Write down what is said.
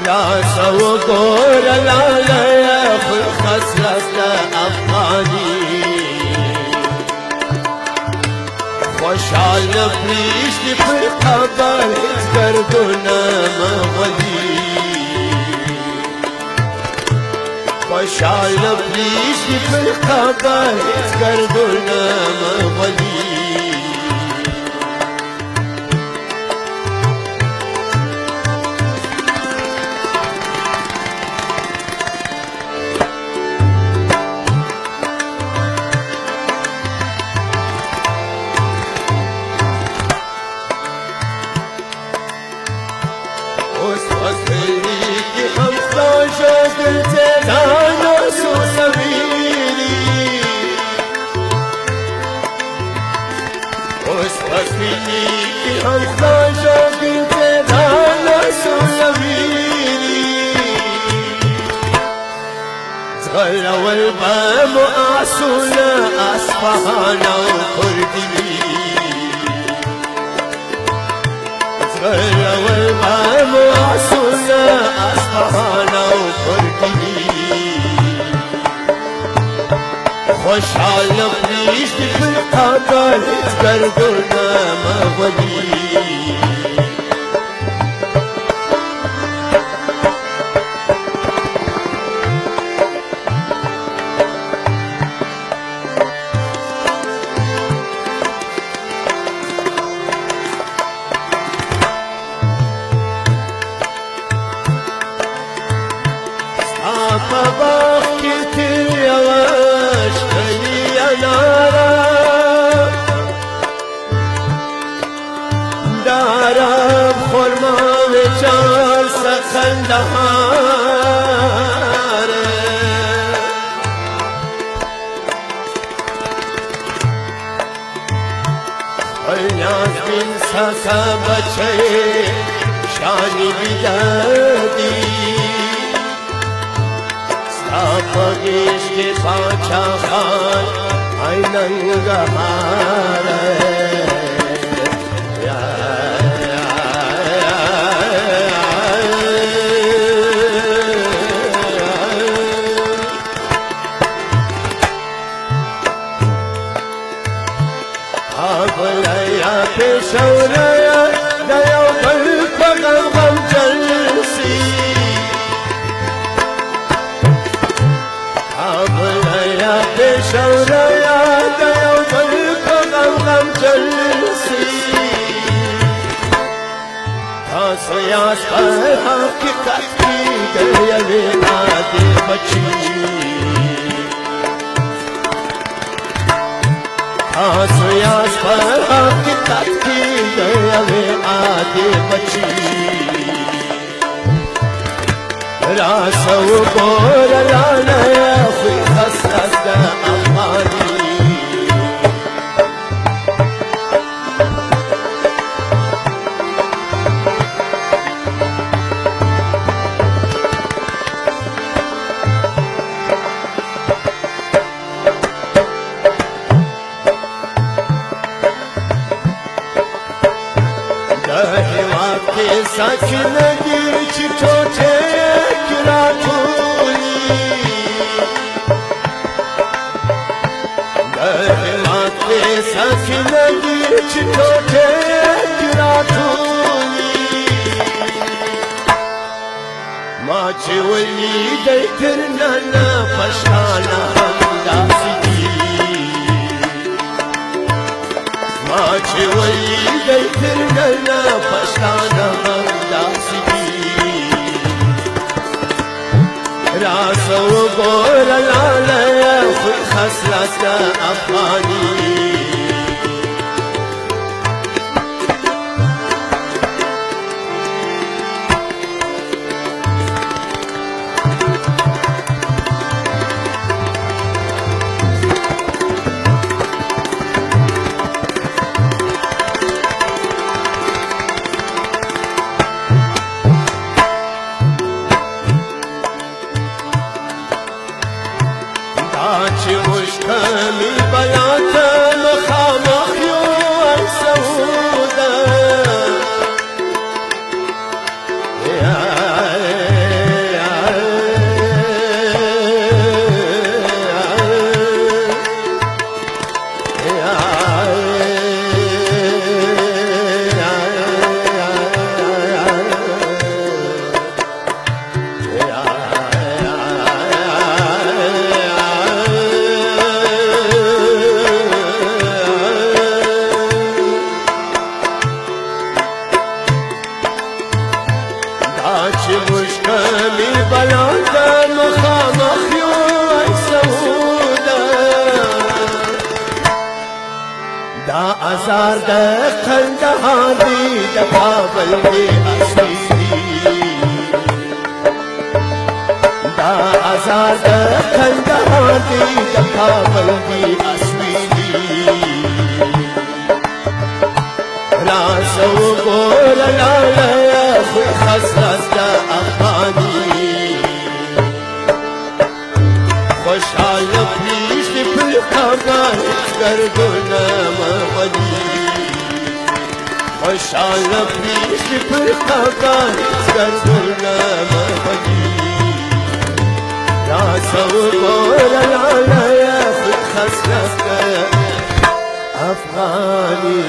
راسه وقور العليا في خصلة أفغاني خوشحال پریشتی في قبر گردونه مغلی خوشحال پریشتی في قبر گردونه مغلی غلوا البام أعسونا أصفهانا وكردي غلوا البام أعسونا أصفهانا وكردي خوشحال پریشتی في القبر گردونه مغلی دارم خورما و چار سخندهاره نیاز بین سکا بچه شانی بیدادی ساپگیش که پاچا خان ایننگهاره شوريا دا يوم الفقر جلسي حاضر يا شوريا دا يوم الفقر جلسي تاسو يا سپر حقیقت کی گیا ویادی بچی تاسو يا سپر حقیقت کی گیا ویادی بچی راسه وقور العليا في خصلة أفغاني ساکنگی چی توچه کراتولی دهلات ساکنگی چی توچه کراتولی ما چی ولی دیترنا پشانا همداسی ما چی ولی دیترنا پشانا راسه وقور العليا في خصلة أفغاني مشتمي بيات مخامخ يوم سودا مشکمی بلند مخامخیو ای سوده دا ازار دا قندهار دی دا کابل دی اصلی دا ازار دا قندهار دی دا کابل دی اصلی راسو گور لالا خوی خسرت دا افغانی خوشحال پیش دی پلکاگان گردونا مغدی خوشحال پیش دی پلکاگان گردونا مغدی راسو گور لالا خوی خسرت دا افغانی